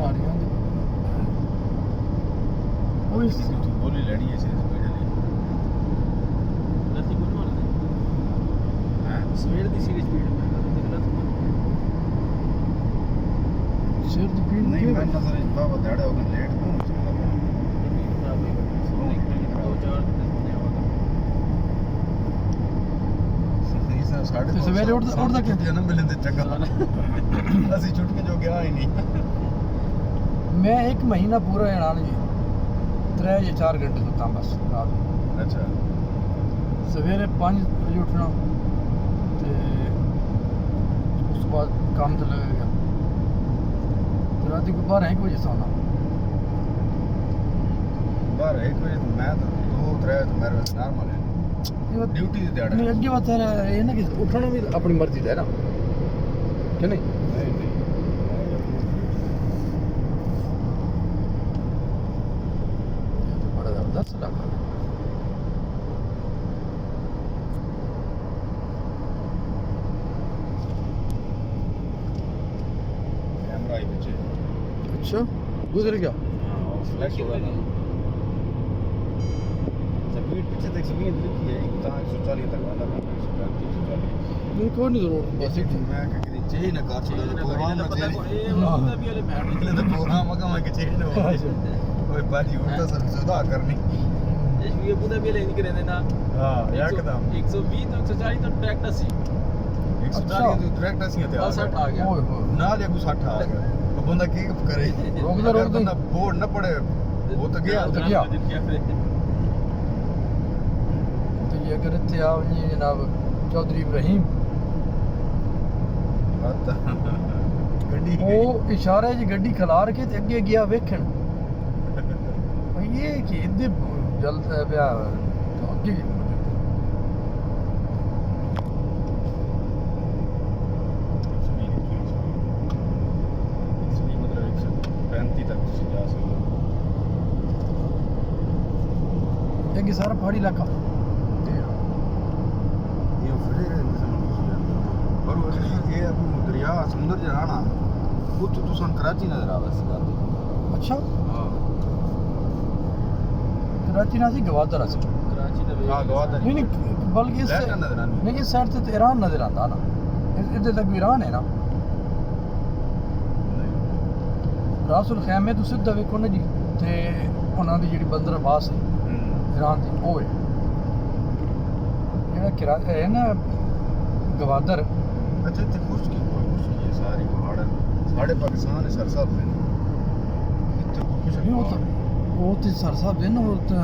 ਸਾਰੀਆਂ ਦੀ ਉਹ ਵੀ ਗੋਲੀ ਲੈਣੀ ਹੈ ਸਵੇਰ ਲਈ ਲੱਤੀ ਕੋਈ ਮਾਰਦੇ ਹੈ ਸਵੇਰ ਦੀ ਸੀਰੀਜ਼ ਸਪੀਡ ਮੈਂ ਸਿਰ ਦੀ ਪੀੜ ਨਹੀਂ ਮੈਂ ਨਜ਼ਰ ਇਸ ਬਾਬਾ ਦਾੜਾ ਹੋ ਗਿਆ ਲੇਟ ਕਿਉਂ ਚੱਲਦਾ ਤੇ ਸਵੇਰੇ ਉੱਠਦਾ ਕਿ ਜਨਮ ਮਿਲਣ ਤੇ ਚੰਗਾ ਅਸੀਂ ਛੁੱਟ ਕੇ ਜੋ ਗਿਆ ਹੀ ਨਹੀਂ ਮੈਂ 1 ਮਹੀਨਾ ਪੂਰਾ ਰਹਿਣਾ ਨਹੀਂ 3 ਜਾਂ 4 ਘੰਟੇ ਸੁੱਤਾ ਬਸ ਰਾਤ ਨੂੰ ਅੱਛਾ ਸਵੇਰੇ 5 ਵਜੇ ਉੱਠਣਾ ਤੇ ਉਸ ਤੋਂ ਬਾਅਦ ਕੰਮ ਤੇ ਲੱਗੇਗਾ ਤੇ ਰਾਤੀ को 12-1 ਵਜੇ ਸੌਣਾ ਬਾਹਰ 1 ਵਜੇ ਮੈਂ ਤਾਂ 2-3 ਮੇਰੇ ਵਾਸਤੇ ਨਾਰਮਲ ਹੈ ਡਿਊਟੀ ਦੀ ਦਿਹਾੜਾ ਨਹੀਂ ਅੱਗੇ ਬਾਤ ਹੈ ਇਹ ਨਾ ਕਿ ਉੱਠਣਾ ਵੀ ਆਪਣੀ ਮਰਜ਼ੀ ਦਾ ਹੈ ਨਾ ਕਿ ਨਹੀਂ ਬੜਾ ਜ਼ਬਰਦਸਤ ਲੱਗਾ कैमरा ही पीछे अच्छा गुजर गया फ्लैश हो रहा था स्पीड पीछे तक स्पीड लिखी है 140 तक वाला 140 नहीं कोई नहीं जरूर बस बस मैं कहीं चेंज ना कर छोड़ा प्रोग्राम ना चेंज ਇਹ ਹੁੰਦਾ ਵੀ ਵਾਲੇ ਮੈਂ निकले तो प्रोग्राम का मैं चेंज ना हो कोई बाजी उल्टा सब सुधा करनी ਇਹ ਵੀ ਅਬੂ ਧਾਬੀ ਵਾਲੇ ਨਹੀਂ ਕਰਦੇ ਨਾ हां एकदम 120 ਤੋਂ 140 ਤੱਕ ਟਰੈਕਟ ਸੀ 140 तो डायरेक्ट ਅਸੀਂ ਤੇ 60 ਆ ਗਿਆ ओए होए ਨਾਲ या 60 आ गया तो बंदा की करे रोकदा अगर बंदा बोर्ड न पड़े वो तो गया तो गया। तो ये अगर इतने आओ जी जनाब चौधरी इब्राहिम गड्डी ਉਹ ਇਸ਼ਾਰੇ 'ਚ ਗੱਡੀ ਖਿਲਾਰ ਕੇ ਤੇ ਅੱਗੇ ਗਿਆ ਵੇਖਣ ਇਹ ਕਿ ਇੱਦੇ ਜਲਦ ਪਿਆ ਅੱਗੇ ਅੱਗੇ ਸਾਰਾ ਪਹਾੜੀ ਇਲਾਕਾ दरिया समुद्र च रहना कुछ तुम कराची नजर आवे इस गल दी ਅੱਛਾ हां कराची ना सी गवादर अस ਕਰਾਚੀ ਦਾ हां गवादर नहीं नहीं बल्कि इस लहर नजर आनी नहीं इस साइड से तो ईरान नजर आता ना इधर तक भी ईरान है ना ਰਾਸੁਲ ਖੈਮੇ ਤੋਂ ਸਿੱਧਾ ਵੇਖੋ ਨਾ ਜੀ ਤੇ ਉਹਨਾਂ ਦੀ ਜਿਹੜੀ ਬੰਦਰ ਆਬਾਸ ਹੈ ਈਰਾਨ ਦੀ ਉਹ ਹੈ ਜਿਹੜਾ ਕਿਰਾਇਆ ਹੈ ਨਾ ਗਵਾਦਰ अच्छा इतने खुशकी कोई खुशकी है सारी पहाड़ साढ़े पाकिस्तान है सरसा पे इतने कुछ ਨਹੀਂ ਉਹ ਤੇ ਸਰਸਾ ਦੇ ਨਾ ਉਹ ਤੇ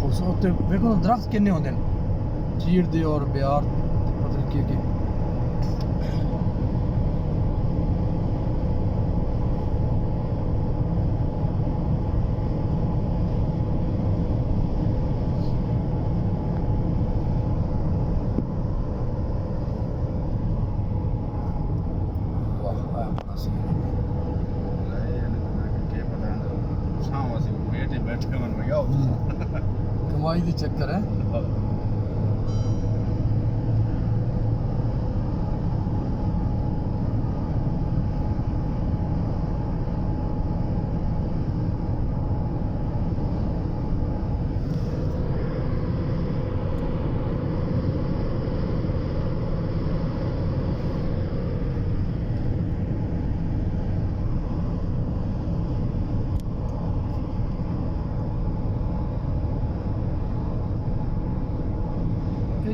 ਖੂਬਸੂਰਤ ਤੇ ਵੇਖੋ ਨਾ ਦਰਖਤ ਕਿੰਨੇ ਹੁੰਦੇ ਨੇ ਚੀੜ ਦੇ ਔਰ ਬਿਆਰ ਤੇ ਪਤਾ ਨਹੀਂ ਕੀ कमाई दी चक्कर है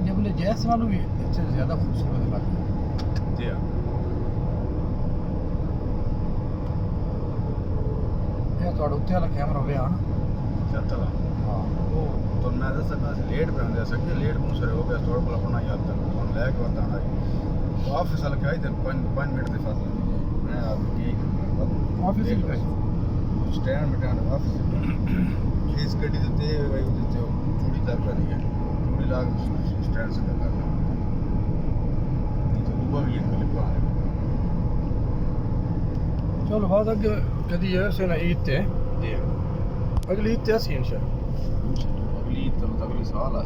जबले जैस वालों भी इससे ज़्यादा खूबसूरत लगता है जी हाँ ये थोड़ा उत्ते वाला कैमरा हो गया ना चलता था हाँ तो मैं दस सकता लेट पे होंगे सके लेट मुँह सरे हो गया थोड़ा बड़ा अपना याद तक तो लैक बताना तो ऑफिस वाला क्या ही 5 मिनट के फासले मैं आप ऑफिस ही पे स्टैंड में टाइम ऑफिस इस गड्डी देते वही देते चूड़ी तक करी है चूड़ी लाग स्टैंड से कर नहीं तो दुआ भी एक क्लिप आने चलो बाद अगे कदी ऐसे ना ईद थे जी अगली ईद थे सी इंशाल्लाह अगली तो अगली साल आ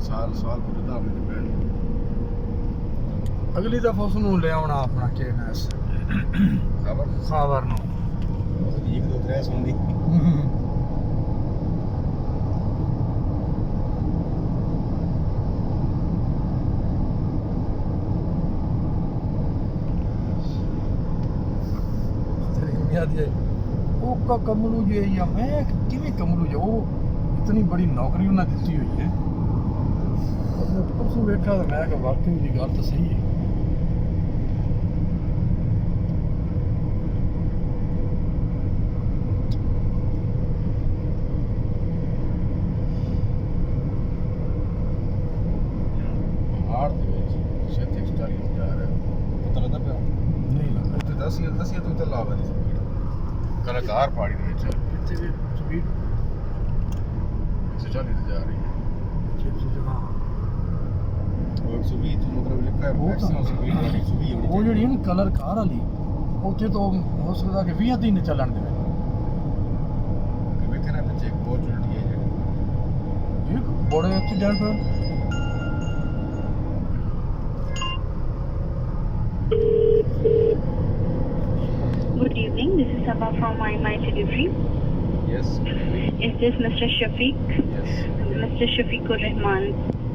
साल पूरे दाम में बैंड अगली दफा उसनू ले आना अपना केएनएस ਖਬਰ ਖਾਵਰ ਨੂੰ ਇੱਕ ਦੋ ਤਰੇ ਸੁਣਦੀ ਉਹ ਕਮਲੂ ਜੇ ਜਾਂ ਮੈਂ ਕਿਵੇਂ ਕਮਲੂ ਜੇ ਉਹ ਇਤਨੀ ਬੜੀ ਨੌਕਰੀ ਉਹਨਾਂ ਦਿੱਤੀ ਹੋਈ ਹੈ ਪਰਸੋਂ ਵੇਖਿਆ ਤਾਂ ਮੈਂ ਕਿ ਵਾਕਈ ਦੀ ਗੱਲ ਤਾਂ ਸਹੀ ਹੈ ਹਾਰ ਦੇ ਵਿੱਚ ਛੇਤੀ 40 ਜਾ ਰਿਹਾ ਪਤਾ ਲੱਗਦਾ ਪਿਆ ਨਹੀਂ ਲੱਗਦਾ ਉੱਥੇ ਦਸੀਏ ਤੋਂ ਤਾਂ ਲਾਵਾ ਦੀ ਸਪੀਡ ਕਲਾਕਾਰ ਪਹਾੜੀ ਦੇ ਵਿੱਚ ਕਿੱਥੇ ਵੀ ਸਪੀਡ 140 ਤੇ ਜਾ ਰਹੀ ਹੈ ਹਾਂ ਉਹ 120 ਤੋਂ ਮਤਲਬ ਲਿਖਿਆ ਹੈ ਉਹ ਤਾਂ- ਮੈਕਸਿਮਮ ਸਪੀਡ ਵਾਲੀ 120 ਹੋਣੀ ਉਹ ਜਿਹੜੀ ਹੈ ਨਾ ਕਲਰ ਕਾਰ ਵਾਲੀ ਉੱਥੇ ਤੋਂ ਹੋ ਸਕਦਾ ਕਿ 20 ਦਿਨ ਚੱਲਣ ਦੇਵੇ ਕਿ ਵੇਖੇ ਨਾ ਪਿੱਛੇ ਇੱਕ ਬਹੁਤ ਉਲਟੀ ਹੈ ਜਿਹੜੀ ਇਹ ਬੜੇ accident Good evening. This is Sabha from My Delivery. Yes Is this Mr. Shafiq? Yes Mr. Shafiqur Rahman.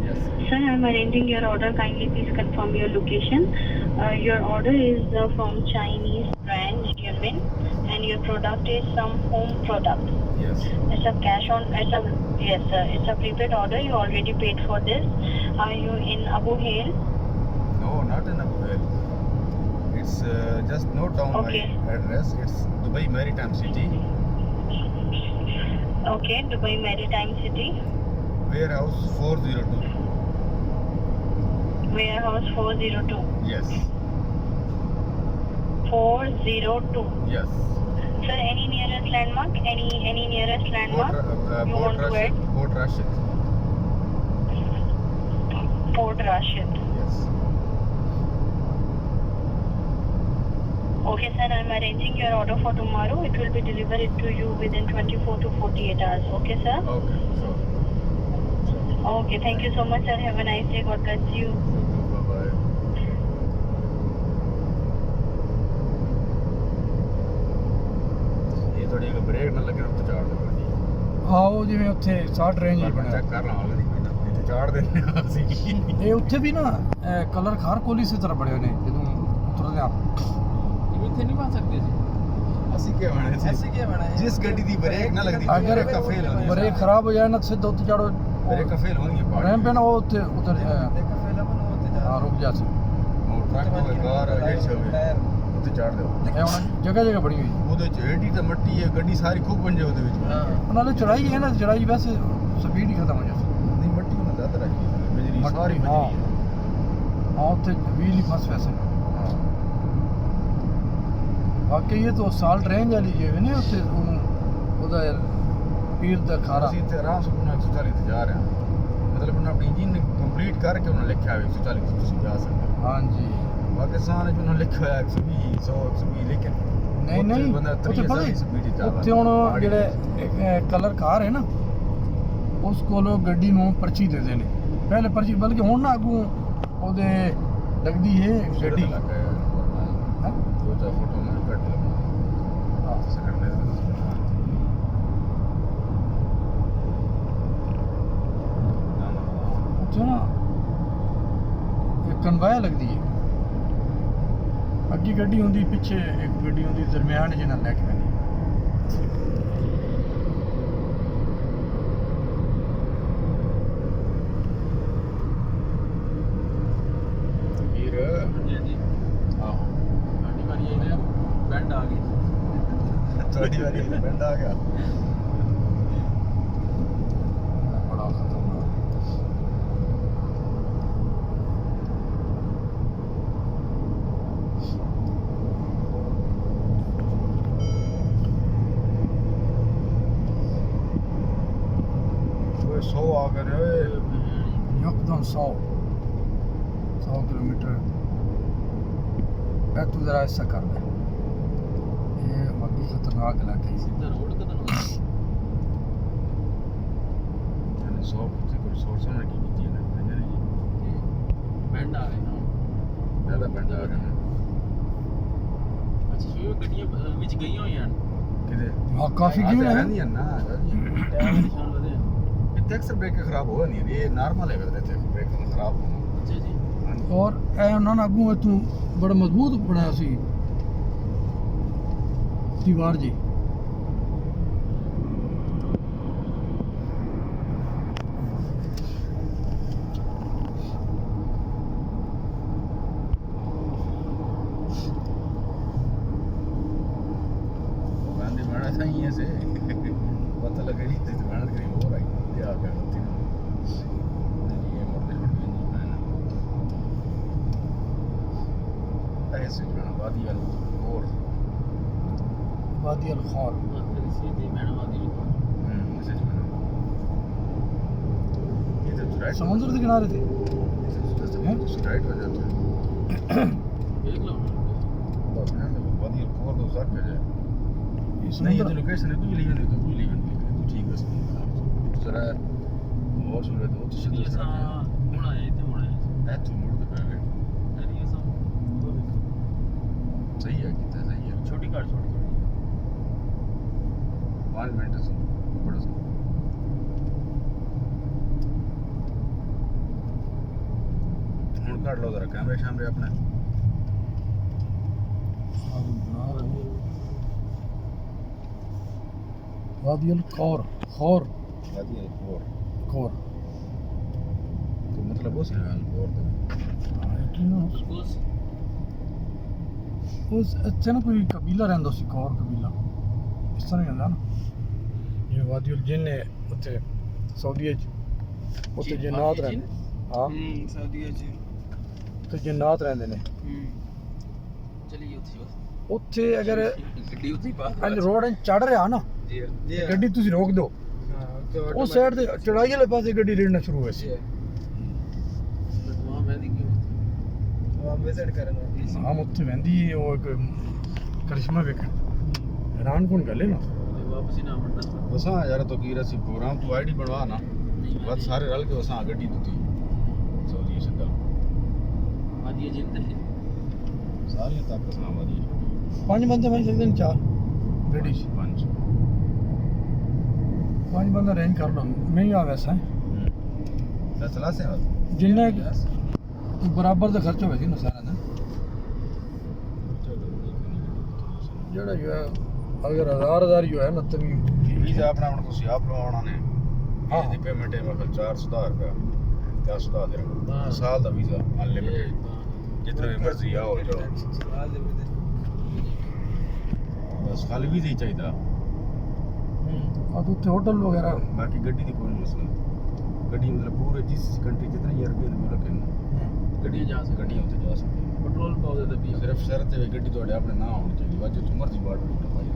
Yes Sir, I'm arranging your order. Kindly please confirm your location. Your order is from Chinese brand Yunmin, and your product is some home product. Yes It's a cash on. Yes, sir. It's a prepaid order. You already paid for this. Are you in Abu Hail? No, not in Abu Dhabi. It's just note down Okay. my address. It's Dubai Maritime City, Okay, Dubai Maritime City. warehouse 402. Warehouse 402. Yes, 402. yes. Sir, any nearest landmark? Any nearest landmark? You want to add? Port Rashid. Port Rashid. Yes. Okay, sir, I'm arranging your order for tomorrow. It will be delivered to you within 24 to 48 hours. Okay, sir? Okay. Sure. Okay, thank you so much, sir. Have a nice day. God bless you. Bye bye. ਇਹ ਥੋੜੀ ਇੱਕ break ਨਾ ਲੱਗੇ ਉੱਤੇ ਚਾੜ ਦੇ ਗੱਡੀ ਆਓ ਜਿਵੇਂ ਉੱਥੇ 60 ਰੇਂਜ ਹੀ ਬਣਿਆ ਚੈੱਕ ਕਰ ਲਵਾਂਗੇ ਇੱਥੇ ਚਾੜ ਦਿੰਦੇ ਹਾਂ ਅਸੀਂ ਇਹ ਉੱਥੇ ਵੀ ਨਾ ਕਲਰ ਖਾਰ ਕੋਲੀ ਸੇ ਤਰ੍ਹਾਂ ਬੜੇ ਨੇ ਜਦੋਂ ਉਤਰਦੇ ਆ ਇਹ ਇੱਥੇ ਨਹੀਂ ਪਾ ਸਕਦੇ ਸੀ ਅਸੀਂ ਕੀ ਬਣੇ ਸੀ ਐਸੇ ਕੀ ਬਣਾ ਜਿਸ ਗੱਡੀ ਦੀ ਬ੍ਰੇਕ ਨਾ ਲੱਗਦੀ ਅਗਰ ਬ੍ਰੇਕਾਂ fail ਹੁੰਦੀਆਂ। ਬ੍ਰੇਕ ਖਰਾਬ ਹੋ ਜਾਏ ਨਾ ਸਿੱਧਾ ਉੱਤੇ ਚੜੋ ਬ੍ਰੇਕਾਂ ਫੇਲ ਹੋਣਗੀਆਂ ਪਹਾੜੀ ਰੈਂਪ ਹੈ ਨਾ ਉਹ ਉੱਤੇ ਉਤਰ ਦੇਖੋ ਫਿਲਮ ਨੂੰ ਉੱਤੇ ਜਾ ਹਾਂ ਰੁਕ ਜਾ ਸੀ ਉਹ ਟਰੱਕ ਹੋਵੇ ਕਾਰ ਜਿਹੜੀ ਹੋਵੇ ਉੱਤੇ ਚਾੜ ਦਿਓ ਇਹ ਹੁਣ ਜਗ੍ਹਾ ਜਗ੍ਹਾ ਬਣੀ ਹੋਈ ਉਹਦੇ ਚ ਏਡੀ ਤਾਂ ਮੱਟੀ ਹੈ ਗੱਡੀ ਸਾਰੀ ਖੁੱਬ ਬਣ ਜਾਏ ਉਹਦੇ ਵਿੱਚ ਉਹ ਨਾਲੇ ਚੜਾਈ ਹੈ ਨਾ ਚੜਾਈ ਵੈਸੇ ਸਪੀਡ ਹੀ ਖਤਮ ਹੋ ਜਾਂਦੀ ਨਹੀਂ ਮੱਟੀ ਉਹਨਾਂ ਜ਼ਿਆਦਾ ਰੱਖੀ ਬਿਜਲੀ ਮੱਟੀ, ਸਾਰੀ ਹਾਂ। ਬਿਜਲੀ ਹਾਂ ਉੱਥੇ ਵੀਲ ਹੀ ਫਸ ਵੈਸੇ ਹੈ ਹਾਂ ਵਾਕਈ ਇਹ ਤਾਂ ਸਾਲਟ ਰੇਂਜ ਵਾਲੀ ਜਿਵੇਂ ਨੇ ਉੱਥੇ ਉਹਦਾ ਪੀਰ ਦਾ ਖਾਰਾ ਅਸੀਂ ਇੱਥੇ ਆਰਾਮ ਸੇ 140 ਤੇ ਜਾ ਰਹੇ ਹਾਂ ਮਤਲਬ ਉਹਨਾਂ ਆਪਣੀ ਇੰਜਨ ਕੰਪਲੀਟ ਕਰਕੇ ਉਹਨਾਂ ਲਿਖਿਆ ਹੋਇਆ 140 ਤੇ ਤੁਸੀਂ ਜਾ ਸਕਦੇ ਹੋ ਹਾਂਜੀ ਪਾਕਿਸਤਾਨ ਵਿੱਚ ਉਹਨਾਂ ਲਿਖਿਆ ਹੋਇਆ 120 100 120 ਲੇਕਿਨ ਨਹੀਂ ਉੱਥੇ ਨਹੀਂ ਬੰਦਾ ਉੱਥੇ 30 ਪਤਾ 40 ਸਪੀਡ ਹੀ ਚੱਲਦਾ ਉੱਥੇ ਹੁਣ ਜਿਹੜੇ ਕਲਰ ਕਾਰ ਹੈ ਨਾ ਉਸ ਕੋਲੋਂ ਗੱਡੀ ਨੂੰ ਪਰਚੀ ਦੇ ਦੇ ਨੇ ਪਹਿਲੇ ਪਰਚੀ ਬਲਕਿ ਹੁਣ ਨਾ ਅੱਗੋਂ ਉਹਦੇ ਲੱਗਦੀ ਹੈ ਗੱਡੀ ਲੱਗ ਗਿਆ ਹੈਂ? ਦੋ ਚਾਰ ਫੋਟੋ ਮੈਂ ਕੱਢ ਲਿਆ ਹਾਂ। ਸਕਣ ਦੇ ਉੱਥੇ ਨਾ ਇੱਕ ਕਨਵਾਇਆ ਲੱਗਦੀ ਹੈ ਅੱਗੇ ਗੱਡੀ ਹੁੰਦੀ ਪਿੱਛੇ ਇੱਕ ਗੱਡੀ ਹੁੰਦੀ ਦਰਮਿਆਨ ਜਿਹਨਾਂ ਲੈ ਕੇ ਪੈਂਦੀ ਵੀਰ ਹਾਂਜੀ ਹਾਂਜੀ ਆਹੋ ਸਾਡੀ ਵਾਰੀ ਇਹ ਨਾ ਬੈਂਡ ਆ ਗਈ ਤੁਹਾਡੀ ਵਾਰੀ ਬੰਦਾ ਆ ਗਿਆ ਬੜਾ ਖਤਰਨਾਕ ਓਏ 100 ਆ ਗਏ ਓਏ यकदम 100 किलोमीटर मैं तू जरा ऐसा कर ले ये अभी खतरनाक इलाका है ਸਿੱਧਾ ਰੋਡ ਕਦੋਂ ਨੂੰ ਇਹਨੇ 100 ਕੁੱਤੇ ਕੋਲ ਸੋਰਸ ਨਾਲ ਕੀ ਕੀਤੀ ਇਹਨੇ ਬੈਂਡ ਆ ਗਏ ਨਾ ਜ਼ਿਆਦਾ ਬੰਦਾ ਆ ਗਿਆ ਸ਼ੂ ਗੱਡੀਆਂ ਵਿੱਚ ਗਈਆਂ ਹੋਈਆਂ ਹਨ ਕਿਤੇ ਹਾਂ ਕਾਫੀ ਕਿਉਂ ਹੈ ਨਹੀਂ ਨਾ ਟਾਇਰ ਦੇ ਨਿਸ਼ਾਨ ਵਧੇ ਇੱਥੇ ਅਕਸਰ ਬ੍ਰੇਕ ਖਰਾਬ ਹੋ ਨਹੀਂ ਇਹ ਨਾਰਮਲ ਹੈ ਕਰਦੇ ਇੱਥੇ ਬ੍ਰੇਕ ਖਰਾਬ ਹੋਣਾ ਅੱਛਾ ਜੀ ਹਾਂਜੀ ਔਰ ਇਹ ਉਹਨਾਂ ਨੇ ਅੱਗੋਂ ਇਥੋਂ ਬੜਾ ਮਜ਼ਬੂਤ ਬਣਾਇਆ ਸੀ ਦੀਵਾਰ ਜੀ गांधी मेरा सही है से पता लगे नहीं तो मेरा करीब हो रहा है क्या क्या होती है ये मोटे छोटे नहीं मैंने ऐसे जाना वादी अल और ਵਾਦੀ ਅਲ ਖੌਰ सीधी मैडम आदि मैसेज मैंने ये तो राइट ਸਮੁੰਦਰ ਦੇ ਕਿਨਾਰੇ ਤੇ राइट हो जाता है देख लो बस ना वादी अल और दो साथ जाए ਇਹ नहीं ये ਸਮੁੰਦਰ तो लोकेशन है तू लीवन है तू लीवन तू ठीक है सही जरा और सुन रहे तो ये सा होना है इतने होना है तू मुड़ के पड़ गए अरे ये सब सही है कितना सही है छोटी कार छोटी 5 मिनट से बड़ा सा ਹੁਣ ਕੱਢ ਲਓ ਜ਼ਰਾ ਕੈਮਰੇ ਸ਼ਾਮਰੇ ਆਪਣੇ ਵਾਦੀ ਅਲ ਖੌਰ ਖੌਰ ਵਧੀਆ ਹੋਰ ਖੌਰ तो मतलब वो सिर्फ और बस ਉਸ ਇੱਥੇ ਨਾ ਕੋਈ ਕਬੀਲਾ ਰਹਿੰਦਾ ਸੀ ਖੌਰ ਕਬੀਲਾ ਇਸ ਤਰ੍ਹਾਂ ਹੀ ਹੁੰਦਾ ਨਾ ਇਹ ਵਾਦੀ ਉਲ ਜਿੰਨ ਹੈ ਉੱਥੇ ਸਾਊਦੀਆ ਚ ਉੱਥੇ ਜਿੰਨਾਤ ਰਹਿੰਦੇ ਹਾਂ सऊदीया जी ਉੱਥੇ ਜਿੰਨਾਤ ਰਹਿੰਦੇ ਨੇ चलिए उठी ਉੱਥੇ ਅਗਰ गड्डी उठी पास ਅੰਜ ਰੋਡ ਚੜ ਰਿਹਾ ਨਾ जी ਤੇ ਗੱਡੀ ਤੁਸੀਂ ਰੋਕ ਦਿਓ ਉਸ ਸਾਈਡ ਤੇ ਚੜਾਈ ਵਾਲੇ ਪਾਸੇ ਗੱਡੀ ਰੇੜਨਾ ਸ਼ੁਰੂ ਹੋਈ ਸੀ वहां मैं दी क्यों वहां विजिट करना ਹਾਂ ਉੱਥੇ ਵਹਿੰਦੀ ਉਹ ਇੱਕ ਕਰਿਸ਼ਮਾ ਵੇਖਣ ਹੈਰਾਨ ਕੌਣ ਗੱਲ ਹੈ ਨਾ वापस ही ना मरना वसा यार तो की रसी प्रोग्राम तू आईडी बनवा ना बस सारे रल के वसा गड्डी दुती सऊदी से दल आदि ये जिंदा है सारी तक वसा वादी 5 ਬੰਦੇ ਬੈਠ ਸਕਦੇ ਨੇ 4 ਗੱਡੀ 'ਚ 5 5 ਬੰਦਾ ਅਰੇਂਜ ਕਰ ਲਓ ਮਹਿੰਗਾ ਵੈਸਾ ਹੈ फैसला से ਜਿੰਨਾ ਬਰਾਬਰ ਦਾ ਖਰਚ ਹੋਵੇ ਸੀ ਨਾ ਸਾਰਾ ਦਾ ਜਿਹੜਾ ਜੋ ਹੈ ਅਗਰ 1000 ਜੋ ਹੈ ਨਾ ਤਵੀ वीजा अपना ਹੁਣ ਤੁਸੀਂ ਆਪ ਲਵਾਉਣਾ ਨੇ ਹਾਂ। ਇਹਦੀ ਪੇਮੈਂਟ ਹੈ ਮਤਲਬ 400 ਰੁਪਏ 400 ਦੇ ਹਾਂ। ਸਾਲ ਦਾ ਵੀਜ਼ਾ ਅਨਲਿਮਿਟਡ ਜਿਤਨੇ ਵੀ ਮਰਜ਼ੀ ਆਓ ਜਾਓ ਬਸ ਖਾਲੀ ਵੀਜ਼ਾ ਹੀ ਚਾਹੀਦਾ ਆ ਉੱਥੇ ਹੋਟਲ ਵਗੈਰਾ ਬਾਕੀ ਗੱਡੀ ਦੀ ਕੋਈ ਮਸਲਾ ਗੱਡੀ ਮਤਲਬ ਪੂਰੇ ਜਿਸ ਕੰਟਰੀ ਜਿਤਨੇ ਯੂਰਪੀਅਨ ਮੁਲਕ ਹਨ गड्डी जा सकती ਗੱਡੀਆਂ ਉੱਥੇ ਜਾ ਸਕਦੀਆਂ पेट्रोल पाओ दे भी ਸਿਰਫ ਸ਼ਰਤ ਹੈ ਵੀ ਗੱਡੀ ਤੁਹਾਡੇ ਆਪਣੇ ਨਾਂ ਹੋਣੀ ਚਾਹੀਦੀ ਵਾ ਜਿੱਥੋਂ ਮਰਜ਼ੀ ਬਾਰਡਰ ਤੋਂ ਪਾਈ